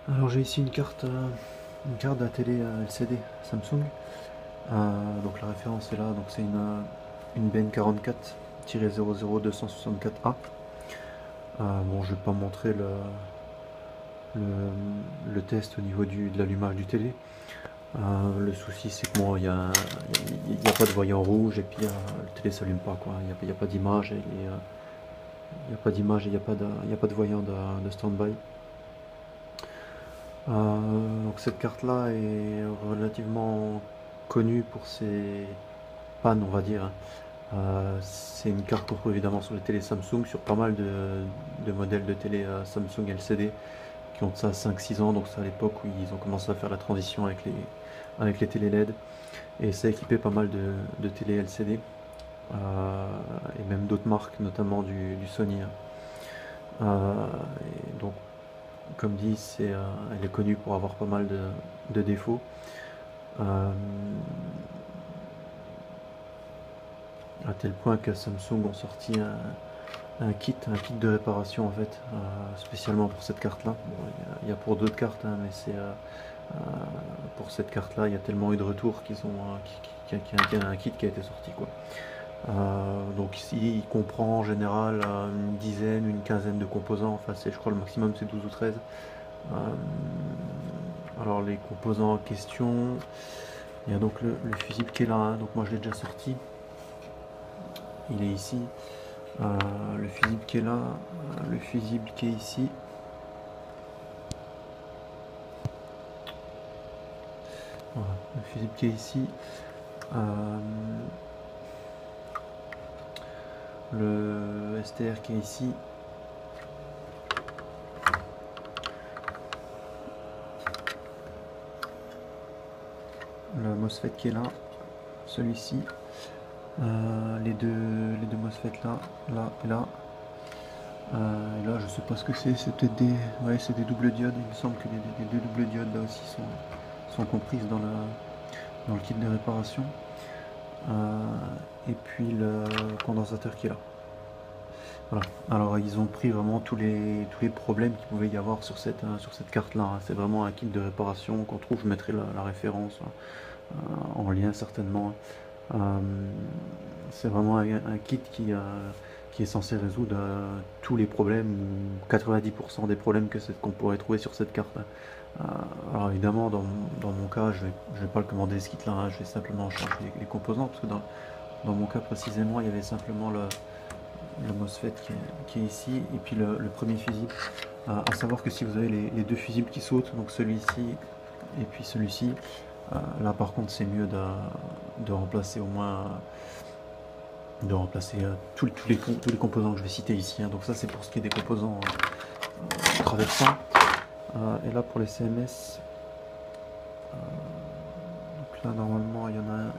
Alors j'ai ici une carte d'un télé LCD Samsung. Donc la référence est là, donc c'est une BN44-00264A. Bon, je vais pas montrer le test au niveau de l'allumage du télé. Le souci c'est que bon, il y a pas de voyant rouge et puis le télé s'allume pas quoi. Il y a pas d'image et il y a pas d'image et il y a pas de voyant de stand-by. Donc cette carte-là est relativement connue pour ses pannes, on va dire, hein. C'est une carte qu'on trouve évidemment sur les télé Samsung, sur pas mal de modèles de télé Samsung LCD qui ont de ça 5-6 ans, donc c'est à l'époque où ils ont commencé à faire la transition avec les télé LED. Et ça a équipé pas mal de télé LCD, et même d'autres marques, notamment du Sony, hein. Et donc comme dit, elle est connue pour avoir pas mal de défauts. Euh, à tel point que Samsung ont sorti un kit de réparation en fait, spécialement pour cette carte là. Bon, il y a pour d'autres cartes, hein, mais pour cette carte là, il y a tellement eu de retours qu'il y a un kit qui a été sorti quoi. Donc ici il comprend en général une dizaine, une quinzaine de composants, enfin je crois le maximum c'est 12 ou 13. Euh, alors les composants en question, il y a donc le fusible qui est là, hein, donc moi je l'ai déjà sorti, il est ici. Le fusible qui est là, le fusible qui est ici. Voilà, le fusible qui est ici. Euh, le STR qui est ici. Le MOSFET qui est là. Celui-ci. Les deux MOSFET là, là et là. Et là, je sais pas ce que c'est peut-être des. Ouais, c'est des doubles diodes. Il me semble que les deux doubles diodes là aussi sont comprises dans le kit de réparation. Et puis le condensateur qui est là. Voilà. Alors ils ont pris vraiment tous les problèmes qu'il pouvait y avoir sur cette carte là, hein. C'est vraiment un kit de réparation qu'on trouve, je mettrai la référence en lien certainement. Euh, c'est vraiment un kit qui est censé résoudre tous les problèmes, ou 90% des problèmes qu'on pourrait trouver sur cette carte. Alors évidemment, dans mon cas, je vais pas le commander ce kit là, hein. Je vais simplement changer les composants, parce que dans mon cas précisément, il y avait simplement le MOSFET qui est ici, et puis le premier fusible. À savoir que si vous avez les deux fusibles qui sautent, donc celui-ci et puis celui-ci, là par contre c'est mieux de remplacer au moins tous les composants que je vais citer ici, hein. Donc ça c'est pour ce qui est des composants traversants. Et là pour les CMS, donc là normalement il y en a un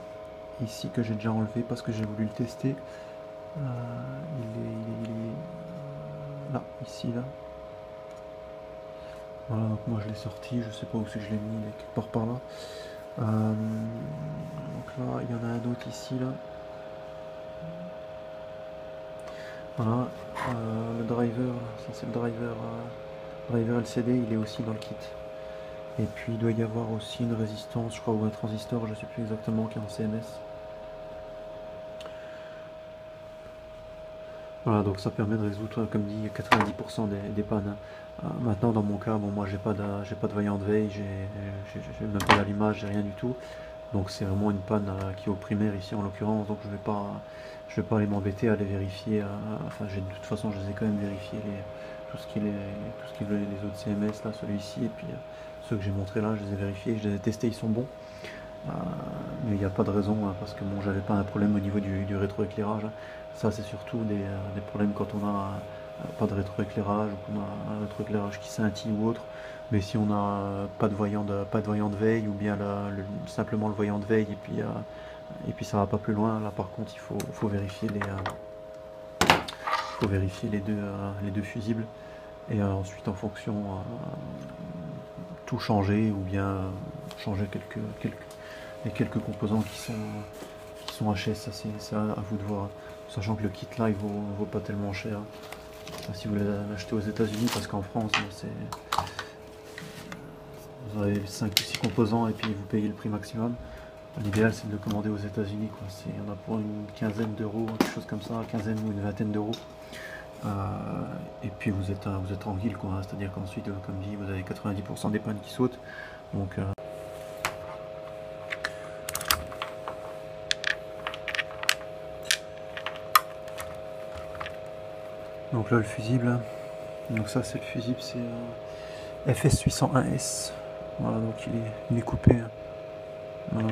ici que j'ai déjà enlevé parce que j'ai voulu le tester. Il est là, ici, là. Voilà, donc moi je l'ai sorti, je sais pas où c'est que je l'ai mis, il est quelque part par là. Donc là, il y en a un autre ici, là. Voilà, le driver, ça c'est le driver LCD, il est aussi dans le kit. Et puis il doit y avoir aussi une résistance, je crois, ou un transistor, je sais plus exactement, qui est en CMS. Voilà, donc ça permet de résoudre, comme dit, 90% des pannes, hein. Maintenant, dans mon cas, bon, moi j'ai pas de voyant de veille, j'ai même pas d'allumage, j'ai rien du tout. Donc c'est vraiment une panne qui est au primaire ici en l'occurrence, donc je vais pas aller m'embêter à les vérifier. Enfin, de toute façon, je les ai quand même vérifiés, tout ce qui est les autres CMS, là, celui-ci, et puis ceux que j'ai montrés là, je les ai vérifiés, je les ai testés, ils sont bons. Euh, mais il n'y a pas de raison, hein, parce que bon, j'avais pas un problème au niveau du rétroéclairage, hein. Ça, c'est surtout des problèmes quand on a pas de rétroéclairage, ou qu'on a un rétroéclairage qui scintille ou autre. Mais si on a pas de voyant de veille, ou bien simplement le voyant de veille, et puis ça va pas plus loin, là par contre, faut vérifier faut vérifier les deux fusibles. Et ensuite, en fonction, tout changer, ou bien changer quelques composants qui sont HS, ça c'est à vous de voir. Sachant que le kit là il vaut pas tellement cher. Enfin, si vous l'achetez aux États-Unis, parce qu'en France, vous avez 5 ou 6 composants et puis vous payez le prix maximum. L'idéal c'est de le commander aux États-Unis, quoi. Il y en a pour une quinzaine d'euros, quelque chose comme ça, une quinzaine ou une vingtaine d'euros. Et puis vous êtes tranquille, quoi. C'est-à-dire qu'ensuite, comme dit, vous avez 90% des pannes qui sautent. Donc là le fusible, donc ça c'est le fusible, c'est FS 801S. Voilà, donc il est coupé. Voilà.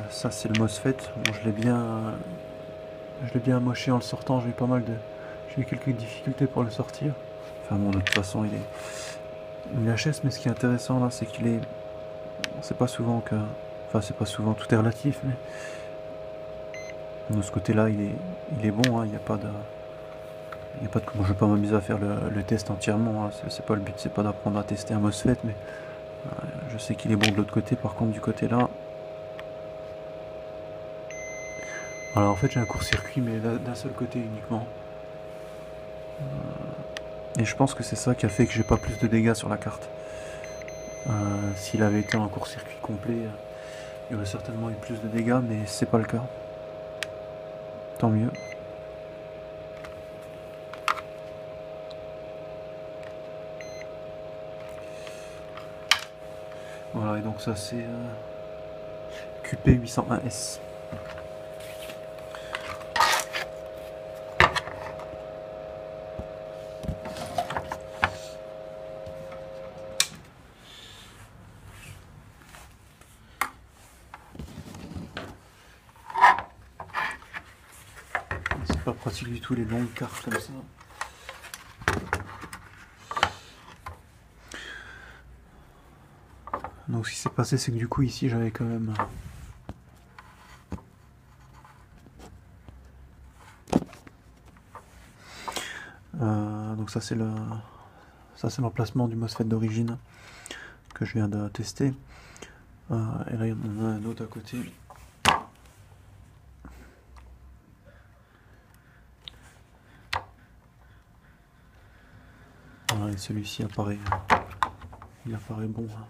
Ça c'est le MOSFET. Bon, je l'ai bien amoché en le sortant. J'ai eu quelques difficultés pour le sortir. Enfin bon, de toute façon il est HS, mais ce qui est intéressant là, c'est c'est pas souvent, tout est relatif, mais de ce côté-là, il est bon. Hein, il n'y a pas de je vais pas m'amuser à faire le test entièrement. Hein, c'est pas le but, c'est pas d'apprendre à tester un MOSFET, mais je sais qu'il est bon de l'autre côté. Par contre, du côté là, voilà, en fait j'ai un court-circuit, mais d'un seul côté uniquement. Et je pense que c'est ça qui a fait que j'ai pas plus de dégâts sur la carte. S'il avait été un court-circuit complet, il y aurait certainement eu plus de dégâts, mais c'est pas le cas. Tant mieux. Voilà, et donc ça c'est QP801S. C'est pas pratique du tout les longues cartes comme ça. Donc ce qui s'est passé, c'est que du coup ici j'avais quand même donc ça c'est l'emplacement du MOSFET d'origine que je viens de tester. Et là il y en a un autre à côté. Voilà, et celui-ci apparaît bon. Hein.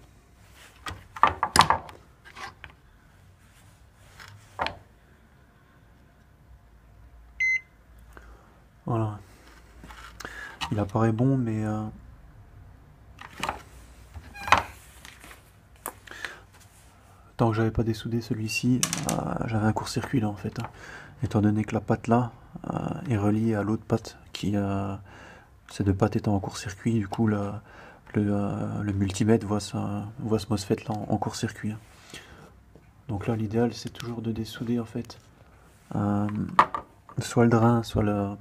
Voilà. Il apparaît bon, mais tant que j'avais pas dessoudé celui-ci, j'avais un court-circuit là en fait. Hein. Étant donné que la patte là est reliée à l'autre patte qui ces deux pattes étant en court-circuit, du coup le multimètre voit ce MOSFET là en court-circuit. Hein. Donc là l'idéal c'est toujours de dessouder en fait soit le drain, soit le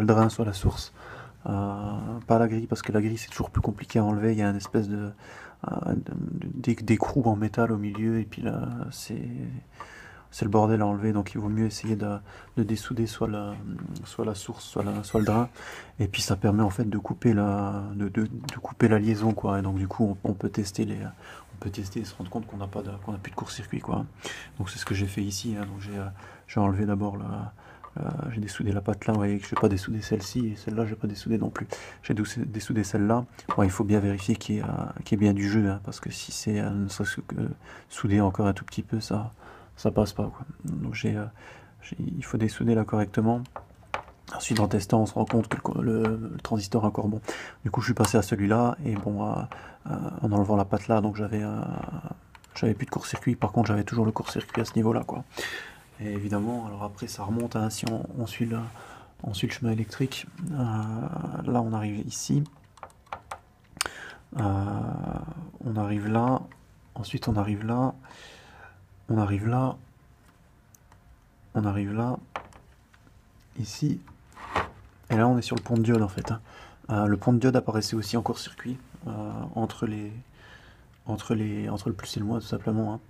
drain, soit la source. Pas la grille, parce que la grille c'est toujours plus compliqué à enlever. Il y a une espèce d'écrou en métal au milieu, et puis là c'est le bordel à enlever. Donc il vaut mieux essayer de dessouder soit la source, soit le drain, et puis ça permet en fait de couper la liaison, quoi. Et donc du coup on peut tester et se rendre compte qu'on n'a plus de court-circuit, quoi. Donc c'est ce que j'ai fait ici. Hein. Donc j'ai enlevé d'abord j'ai dessoudé la patte là, vous voyez que je n'ai pas dessoudé celle-ci, et celle-là je n'ai pas dessoudé non plus. J'ai dessoudé celle-là. Bon, il faut bien vérifier qu'il y ait bien du jeu, hein, parce que si c'est ne serait-ce que soudé encore un tout petit peu, ça passe pas, quoi. Donc il faut dessouder là correctement. Ensuite en testant on se rend compte que le transistor est encore bon. Du coup je suis passé à celui-là, et bon en enlevant la patte là, donc j'avais plus de court-circuit. Par contre j'avais toujours le court-circuit à ce niveau-là, quoi. Et évidemment, alors après ça remonte, hein, si on suit le chemin électrique. Là on arrive ici, on arrive là, ensuite on arrive là, on arrive là, on arrive là, ici, et là on est sur le pont de diode en fait. Hein. Le pont de diode apparaissait aussi en court-circuit entre le plus et le moins, tout simplement. Hein.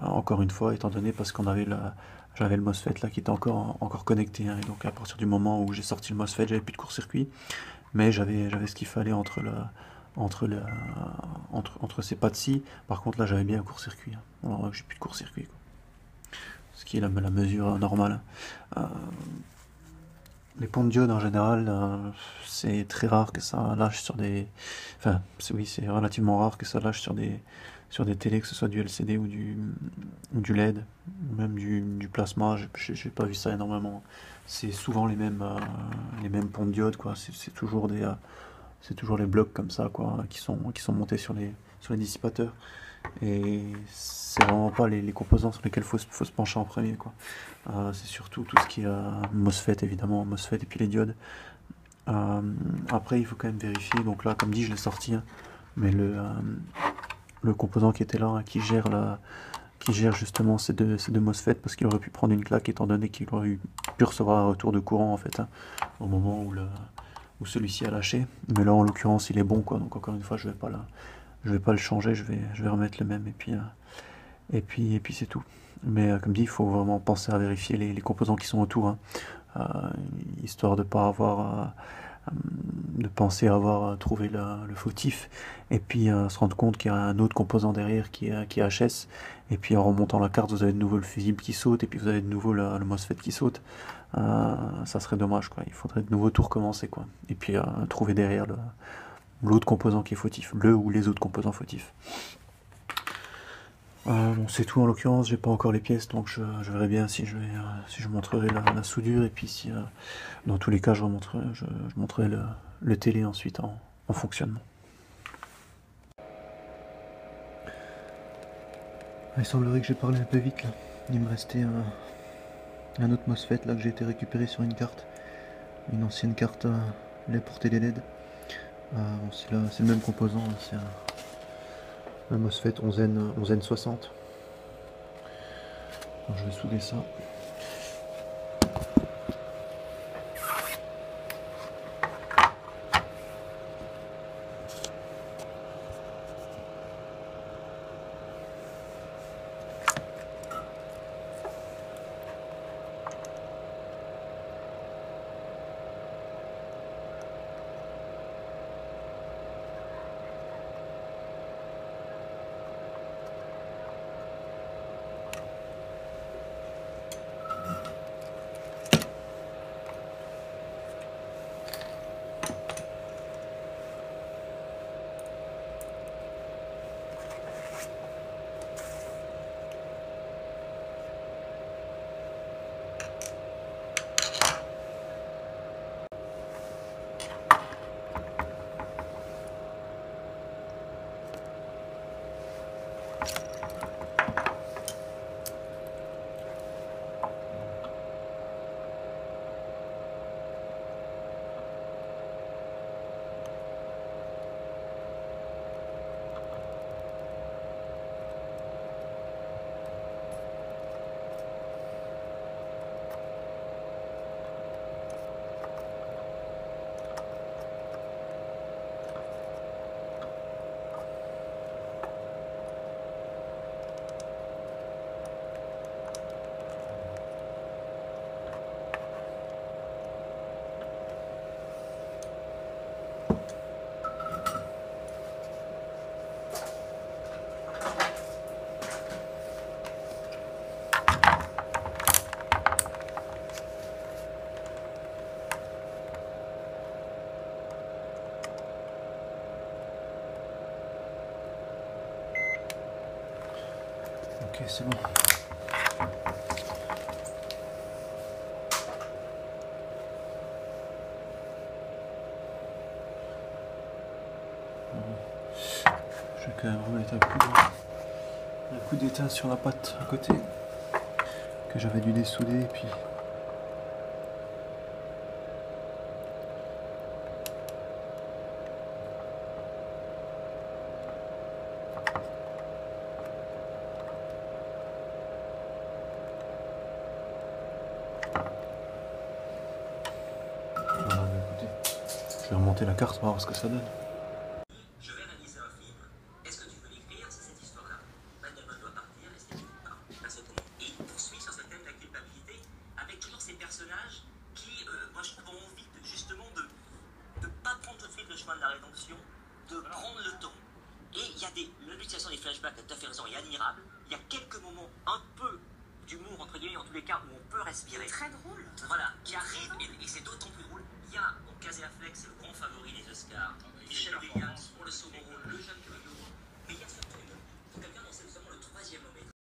Encore une fois, étant donné parce qu'on avait j'avais le MOSFET là qui était encore connecté, hein, et donc à partir du moment où j'ai sorti le MOSFET, j'avais plus de court-circuit, mais j'avais ce qu'il fallait entre ces pattes-ci. Par contre là j'avais bien un court-circuit. Hein. Alors j'ai plus de court-circuit, ce qui est la mesure normale. Les pompes diodes en général, c'est très rare que ça lâche sur des... Enfin, oui, c'est relativement rare que ça lâche sur des télés, que ce soit du LCD ou du LED, ou même du plasma. J'ai pas vu ça énormément. C'est souvent les mêmes pompes diodes, quoi. C'est toujours les blocs comme ça, quoi, qui sont montés sur les dissipateurs. Et c'est vraiment pas les composants sur lesquels faut se pencher en premier, quoi. C'est surtout tout ce qui est MOSFET, évidemment, MOSFET et puis les diodes. Euh, Après, il faut quand même vérifier. Donc là, comme dit, je l'ai sorti, hein, mais le composant qui était là, hein, qui gère justement ces deux MOSFET, parce qu'il aurait pu prendre une claque étant donné qu'il aurait pu recevoir un retour de courant en fait, hein, au moment où celui-ci a lâché. Mais là, en l'occurrence, il est bon, quoi. Donc encore une fois, je vais pas le changer, je vais remettre le même et puis c'est tout. Mais comme dit, il faut vraiment penser à vérifier les composants qui sont autour, hein, histoire de pas avoir de penser avoir trouvé le fautif et puis se rendre compte qu'il y a un autre composant derrière qui est HS, et puis en remontant la carte vous avez de nouveau le fusible qui saute et puis vous avez de nouveau le MOSFET qui saute. Ça serait dommage, quoi. Il faudrait de nouveau tout recommencer, quoi, et puis trouver derrière l'autre composant qui est fautif, le ou les autres composants fautifs. Bon, c'est tout en l'occurrence, j'ai pas encore les pièces, donc je verrai bien si si je montrerai la soudure, et puis si dans tous les cas je montrerai le télé ensuite en fonctionnement. Il semblerait que j'ai parlé un peu vite là. Il me restait un autre MOSFET là que j'ai été récupéré sur une carte, une ancienne carte lait pour télé LED. Bon, c'est le même composant, hein, c'est un MOSFET 11N60. Alors, je vais souder ça. Ok, c'est bon. Je vais quand même remettre un coup d'étain sur la patte à côté que j'avais dû dessouder, et puis voilà, écoutez, je vais remonter la carte pour voir ce que ça donne. Je vais réaliser un film. Est-ce que tu peux l'écrire? C'est cette histoire-là. Benjamin doit partir, est-ce qu'il ne pas? Et il poursuit sur ce thème de la culpabilité avec toujours ces personnages qui, moi je trouve, ont envie justement de ne pas prendre tout de suite le chemin de la rédemption, de prendre le temps. Et il y a l'utilisation des flashbacks, tu as fait raison, est admirable. Il y a quelques moments un peu d'humour, entre guillemets, en tous les cas, où on peut respirer. Très drôle. Voilà, qui arrive, et c'est d'autant plus drôle. Il y a, donc, Casey Affleck, c'est le grand favori des Oscars. Michelle Williams pour le second rôle, le jeune